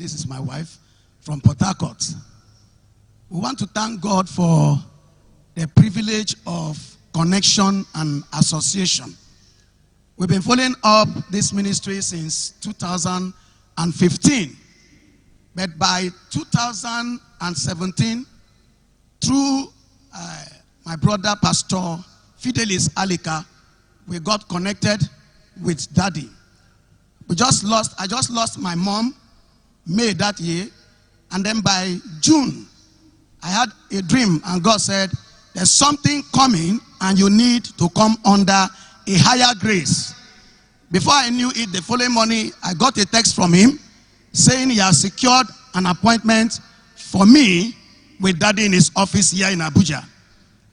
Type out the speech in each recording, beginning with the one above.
This is my wife from Port Harcourt. We want to thank God for the privilege of connection and association. We've been following up this ministry since 2015. But by 2017, through my brother, Pastor Fidelis Alika, we got connected with Daddy. I just lost my mom May that year, and then by June, I had a dream, and God said, there's something coming, and you need to come under a higher grace. Before I knew it, the following morning, I got a text from him saying he has secured an appointment for me with Daddy in his office here in Abuja.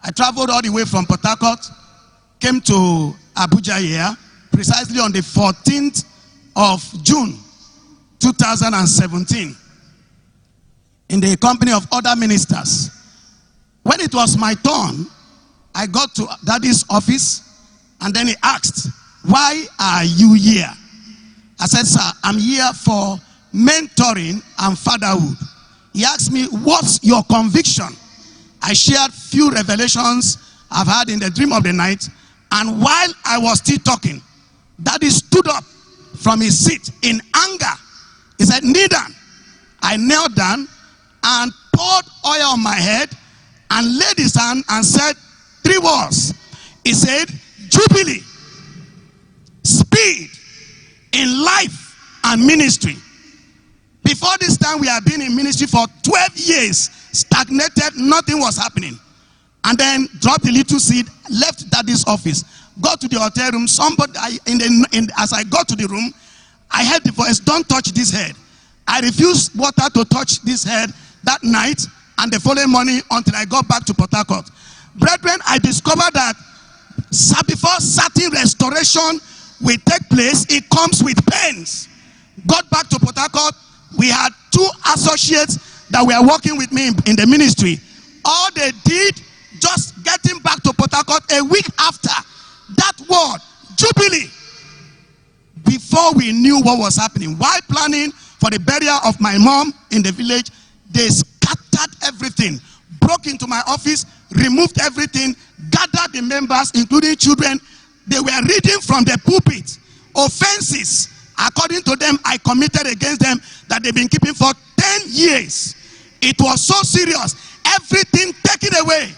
I traveled all the way from Port Harcourt, came to Abuja here, precisely on the 14th of June, 2017, in the company of other ministers. When it was my turn, I got to Daddy's office, and then he asked, "Why are you here?" I said, "Sir, I'm here for mentoring and fatherhood." He asked me, "What's your conviction?" I shared few revelations I've had in the dream of the night, and while I was still talking, Daddy stood up from his seat in anger. He said, "Kneel down." I knelt down and poured oil on my head and laid his hand and said 3 words. He said, "Jubilee, speed in life and ministry." Before this time, we had been in ministry for 12 years, stagnated, nothing was happening. And then dropped a little seed, left Daddy's office, got to the hotel room. Somebody, as I got to the room, I heard the voice, "Don't touch this head." I refused water to touch this head that night and the following morning until I got back to Port Harcourt. Brethren, I discovered that before certain restoration will take place, it comes with pains. Got back to Port Harcourt. We had 2 associates that were working with me in the ministry. All they did, just getting back to Port Harcourt a week after, that word, Jubilee. Before we knew what was happening, while planning for the burial of my mom in the village, they scattered everything, broke into my office, removed everything, gathered the members, including children. They were reading from the pulpit offenses, according to them, I committed against them that they've been keeping for 10 years. It was so serious. Everything taken away.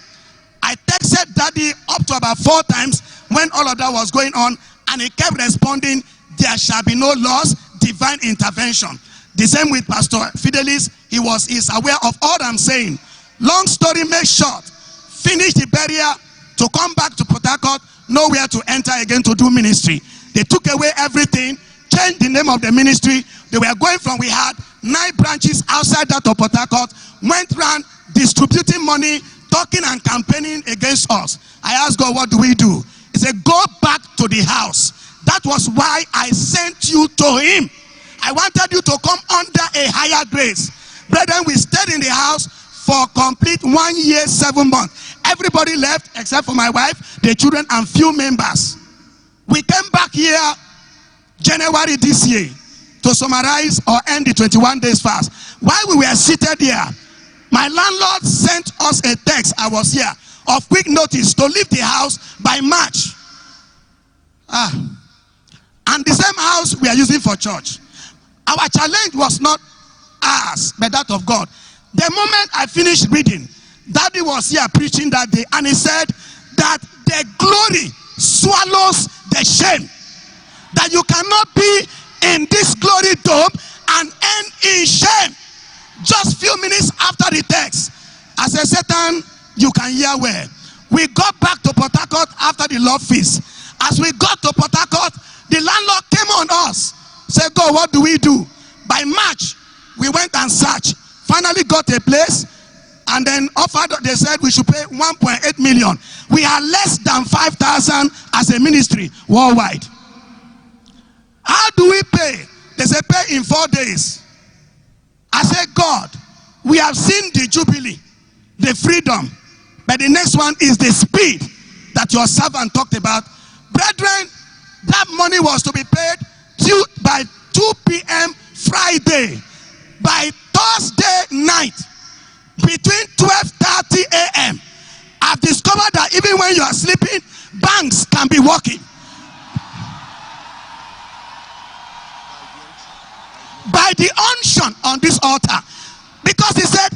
I texted Daddy up to about 4 times when all of that was going on, and he kept responding, "There shall be no loss, divine intervention." The same with Pastor Fidelis. He's aware of all I'm saying. Long story made short, finished the burial, to come back to Port Harcourt, nowhere to enter again to do ministry. They took away everything, changed the name of the ministry. They were going from, we had 9 branches outside that of Port Harcourt, went around distributing money, talking and campaigning against us. I asked God, "What do we do?" He said, "Go back to the house." That was why I sent you to him. I wanted you to come under a higher grace. Brethren, we stayed in the house for complete 1 year, 7 months. Everybody left except for my wife, the children, and few members. We came back here January this year to summarize or end the 21 days fast. While we were seated here, my landlord sent us a text, I was here, of quick notice to leave the house by March. And the same house we are using for church. Our challenge was not ours, but that of God. The moment I finished reading, Daddy was here preaching that day, and he said that the glory swallows the shame. That you cannot be in this glory dome and end in shame. Just few minutes after the text, I said, "Satan, you can hear well." We got back to Port Harcourt after the Lord feast. As we got to Port Harcourt, the landlord came on us. Said, "God, what do we do?" By March, we went and searched. Finally got a place, and then offered, they said we should pay 1.8 million. We are less than 5,000 as a ministry worldwide. How do we pay? They said, "Pay in 4 days." I said, "God, we have seen the jubilee, the freedom, but the next one is the speed that your servant talked about." Brethren, that money was to be paid by 2 p.m. Friday. by Thursday night, between 12:30 a.m., I've discovered that even when you are sleeping, banks can be working. By the unction on this altar. Because he said,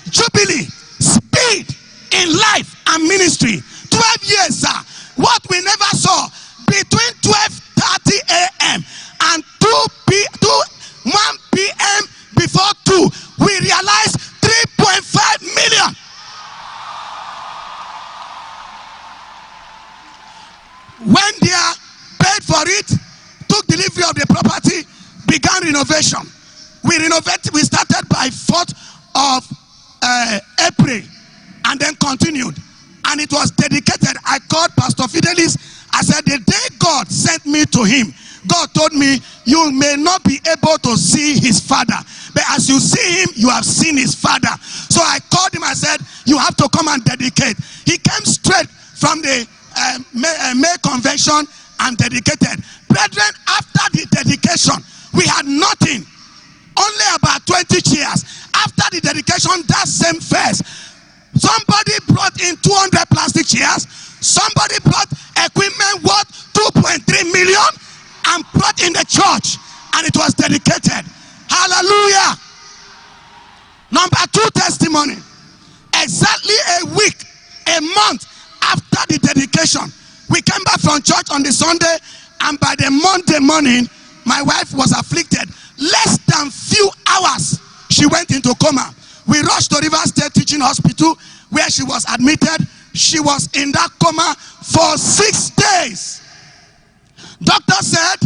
Jubilee, speed in life and ministry. 12 years, sir. What we never saw, between 12:30 a.m. and 1 p.m. before 2, we realized 3.5 million. When they are paid for it, took delivery of the property, began renovation. We started by 4th of April and then continued. And it was dedicated. I called Pastor Fidelis. I said, the day God sent me to him, God told me, you may not be able to see his father, but as you see him, you have seen his father. So I called him. I said, you have to come and dedicate. He came straight from the May convention and dedicated. Brethren, after the dedication, we had nothing. Only about 20 chairs. After the dedication, that same first, somebody brought in 200 plastic chairs. Somebody brought equipment worth 2.3 million and brought in the church, and it was dedicated. Hallelujah. Number 2 testimony. Exactly a week, a month after the dedication, we came back from church on the Sunday, and by the Monday morning, my wife was afflicted. Less than few hours, she went into coma. We rushed to River State Teaching Hospital, where she was admitted. She was in that coma for 6 days. Doctor said,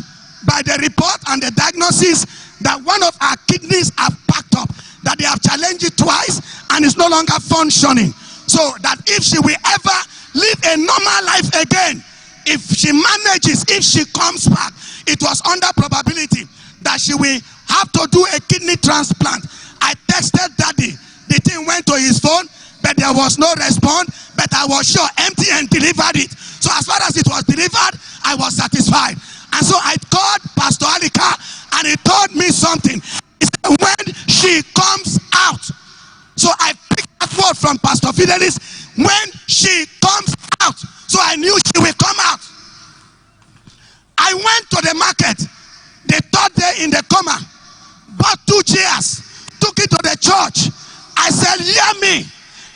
by the report and the diagnosis, that one of her kidneys are packed up, that they have challenged it twice and is no longer functioning. So that if she will ever live a normal life again, if she manages, if she comes back, it was under probability that she will have to do a kidney transplant. I texted Daddy. The thing went to his phone, but there was no response. But I was sure MTN delivered it. So as far as it was delivered, I was satisfied. And so I called Pastor Alika, and he told me something. He said, when she comes out. So I picked that word from Pastor Fidelis. When she comes out. So I knew she will come out. I went to the market the 3rd day in the coma, bought 2 chairs, took it to the church. I said, hear me.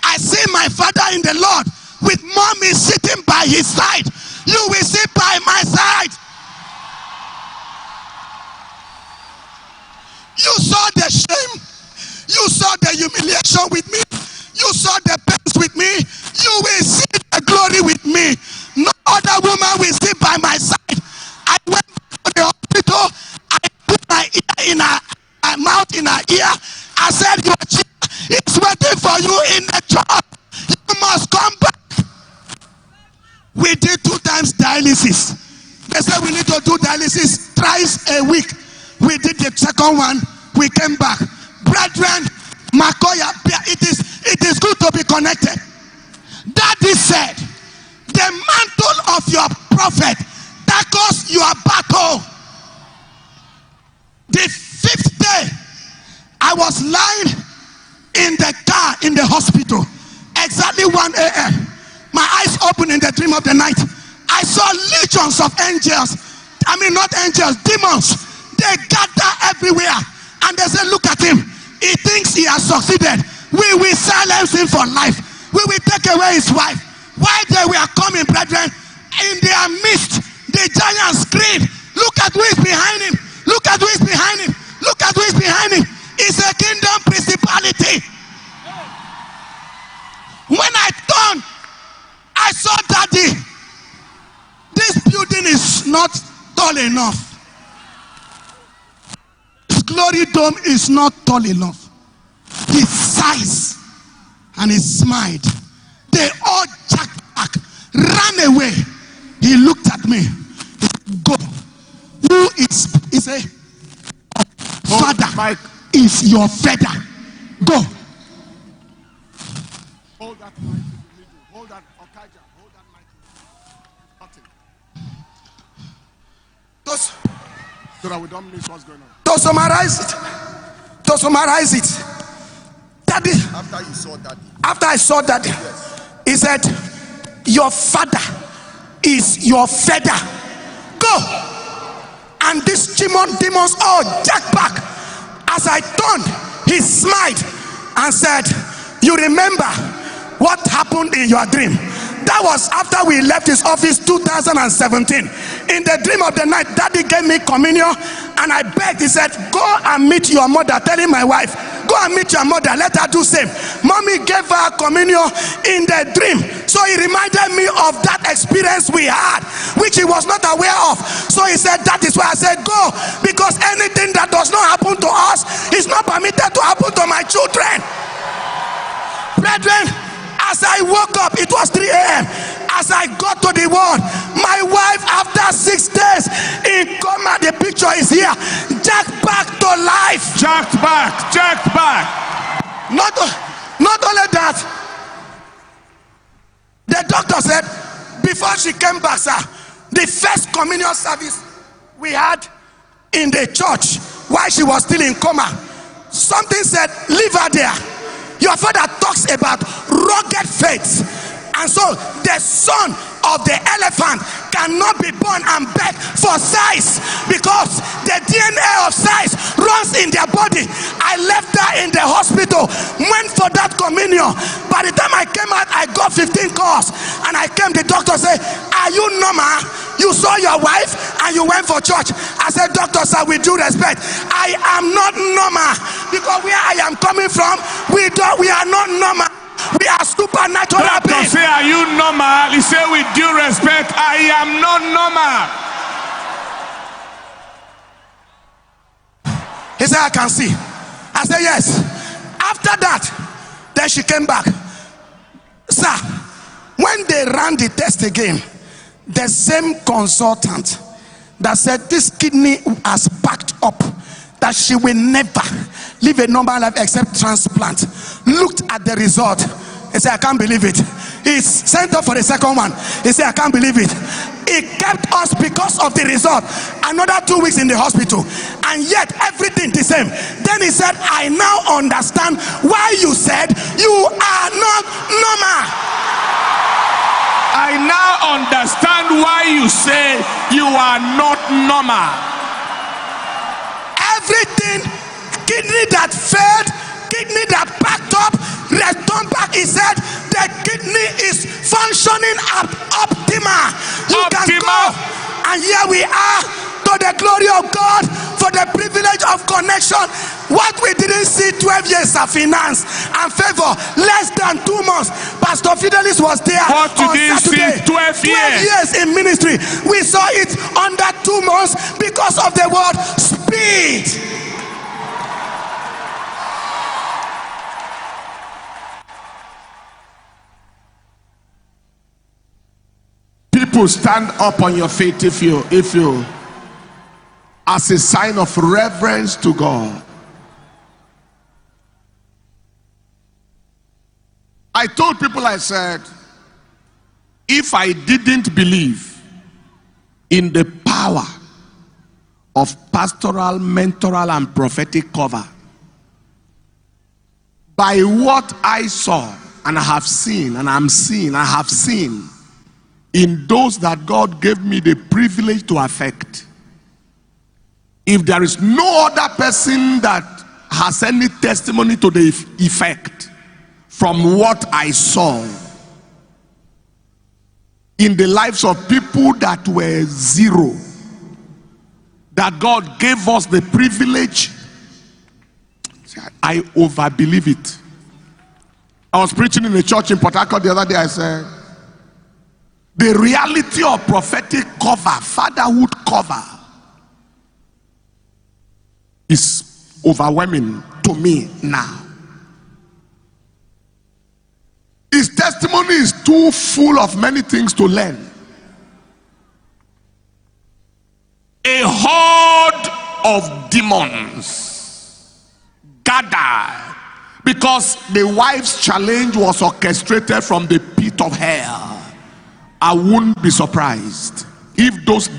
I see my father in the Lord with mommy sitting by his side. You will sit by my side. You saw the shame. You saw the humiliation with me. You saw the pains with me. You will see the glory with me. No other woman will sit by my side. I went to the hospital. I put my ear in her, my mouth in her ear. I said, your chair is waiting for you in the church. You must come back. We did 2 times dialysis. They said we need to do dialysis thrice a week. We did the second one. We came back. Brethren, Makoya, it is good to be connected. Daddy said, the mantle of your prophet, that goes your battle. The 5th day, I was lying in the car in the hospital, exactly 1 a.m. My eyes opened in the dream of the night. I saw legions of angels. I mean, not angels, demons. They gather everywhere. And they say, look at him. He thinks he has succeeded. We will silence him for life. We will take away his wife. While they were coming, brethren, in their midst, the giants screamed, look at who is behind him. Look at who is behind him. Look at who is behind him. It's a kingdom principality. When I turned, I saw Daddy. This building is not tall enough. His glory dome is not tall enough. His size and he smiled. They all jacked back, ran away. He looked at me. He said, go. Who is, he said, Father Mike is your feather. Go. Hold that mic. Hold that, Okaja. Hold that mic. So that we don't miss what's going on. To summarize it, to To summarize it, Daddy, after I saw Daddy, he said, your father is your feather. Go. And these demons all jacked back. As I turned, he smiled and said, you remember what happened in your dream? That was after we left his office 2017. In the dream of the night, Daddy gave me communion, and I begged. He said, go and meet your mother. Telling my wife, go and meet your mother, let her do same. Mommy gave her communion in the dream. So he reminded me of that experience we had, which he was not aware of. So he said, that is why I said go, because anything that does not happen to us is not permitted to happen to my children. Brethren, as I woke up, it was 3 a.m. As I got to the ward, my wife, after 6 days in coma, the picture is here, jacked back to life. Jacked back. Not only that, the doctor said, before she came back, sir, the first communion service we had in the church while she was still in coma, something said, leave her there. Your father talks about rugged faith, and so the son of the elephant cannot be born and beg for size, because the DNA of size runs in their body. I left her in the hospital, went for that communion. By the time I came out, I got 15 calls, and I came, the doctor said, are you normal? You saw your wife and you went for church. I said, doctor, sir, with due respect, I am not normal, because where I am coming from, we are not normal. We are supernatural beings. Doctor say, are you normal? He said, with due respect, I am not normal. He said, I can see. I said, yes. After that, then she came back. Sir, when they ran the test again, the same consultant that said this kidney has packed up, that she will never live a normal life except transplant, looked at the result. He said, I can't believe it. He sent up for the second one. He said, I can't believe it. He kept us because of the result another 2 weeks in the hospital, and yet everything the same. Then he said, I now understand why you said you are not normal. I now understand why you say you are not normal. Everything, kidney that failed, kidney that packed up, returned back. He said the kidney is functioning at optimal. You can go, and here we are, to the glory of God, for the privilege of connection. What we didn't see 12 years of finance and favor, less than 2 months. Pastor Fidelis was there. What you didn't see 12 years in ministry, we saw it under 2 months because of the word speed. People stand up on your feet if you as a sign of reverence to God. I told people, I said, if I didn't believe in the power of pastoral, mentoral, and prophetic cover, by what I saw and I have seen and I'm seeing, I have seen in those that God gave me the privilege to affect, if there is no other person that has any testimony to the effect from what I saw in the lives of people that were zero, that God gave us the privilege, I overbelieve it. I was preaching in a church in Port Harcourt the other day. I said, the reality of prophetic cover, fatherhood cover, is overwhelming to me now. His testimony is too full of many things to learn. A horde of demons gathered because the wife's challenge was orchestrated from the pit of hell. I wouldn't be surprised if those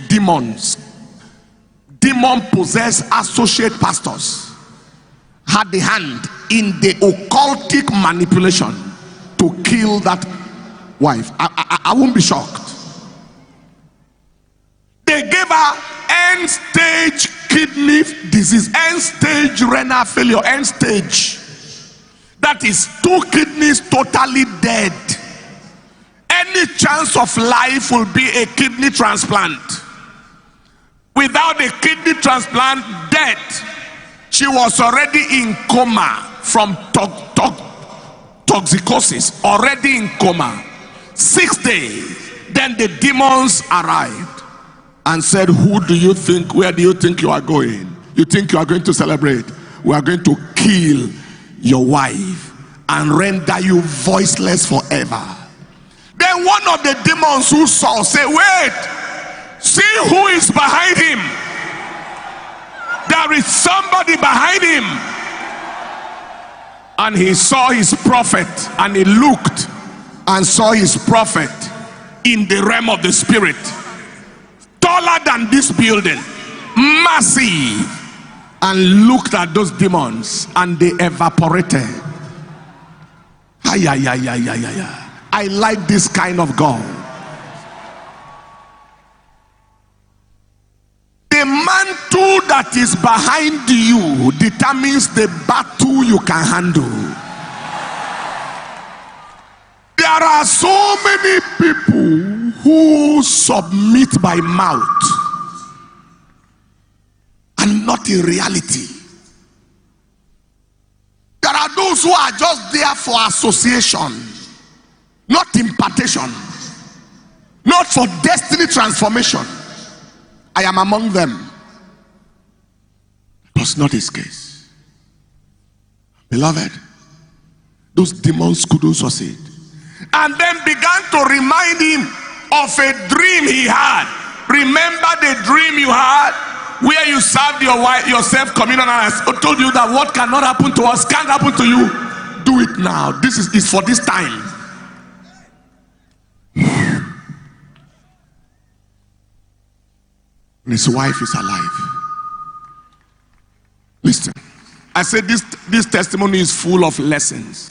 demon-possessed associate pastors had the hand in the occultic manipulation to kill that wife, I won't be shocked. They gave her end-stage kidney disease, end-stage renal failure, end-stage. That is 2 kidneys totally dead. Any chance of life will be a kidney transplant. Without a kidney transplant, death. She was already in coma from toxicosis, already in coma. 6 days. Then the demons arrived and said, where do you think you are going? You think you are going to celebrate? We are going to kill your wife and render you voiceless forever. Then one of the demons who saw said, wait, see who is behind him. There is somebody behind him. And he saw his prophet, and he looked and saw his prophet in the realm of the spirit, taller than this building, massive, and looked at those demons and they evaporated. I like this kind of God. The mantle that is behind you determines the battle you can handle. There are so many people who submit by mouth and not in reality. There are those who are just there for association, not impartation, not for destiny transformation. I am among them. It was not his case. Beloved, those demons couldn't succeed. And then began to remind him of a dream he had. Remember the dream you had where you served your wife, yourself communion, and I told you that what cannot happen to us can't happen to you. Do it now. This is for this time. His wife is alive. Listen, I said this testimony is full of lessons.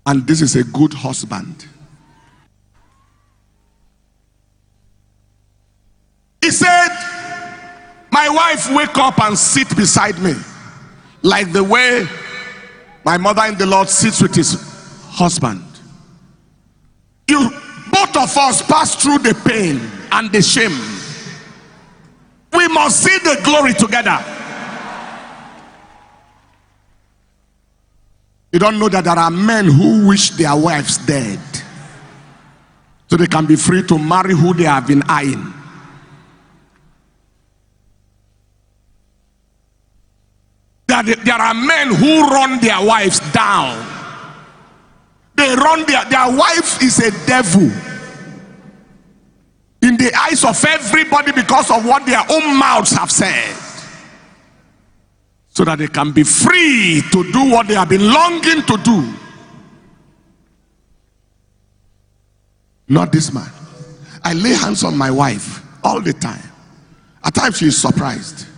And this is a good husband. He said, my wife wake up and sit beside me like the way my mother-in-the-Lord sits with his husband. Both of us pass through the pain and the shame. We must see the glory together. You don't know that there are men who wish their wives dead so they can be free to marry who they have been eyeing. There are men who run their wives down. They run their wife is a devil in the eyes of everybody because of what their own mouths have said, so that they can be free to do what they have been longing to do. Not this man. I lay hands on my wife all the time. At times she is surprised.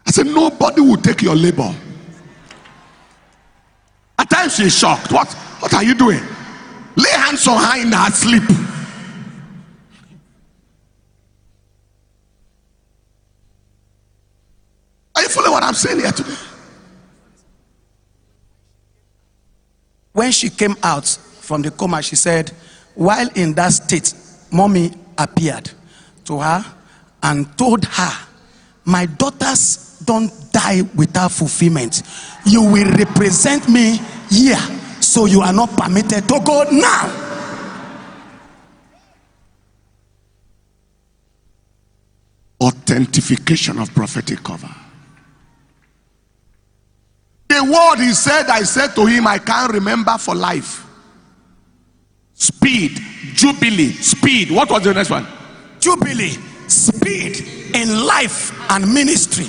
I said, nobody will take your labor. At times she is shocked. What are you doing? Lay hands on her in her sleep. Are you following what I'm saying here today? When she came out from the coma, she said, while in that state, mommy appeared to her and told her, my daughters don't die without fulfillment. You will represent me here, so you are not permitted to go now. Authentication of prophetic cover. The word he said, I said to him, I can't remember for life. Speed, jubilee, speed. What was the next one? Jubilee, speed in life and ministry.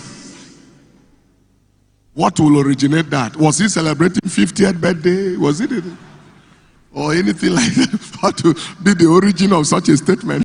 What will originate that? Was he celebrating 50th birthday? Was it or anything like that? How to be the origin of such a statement?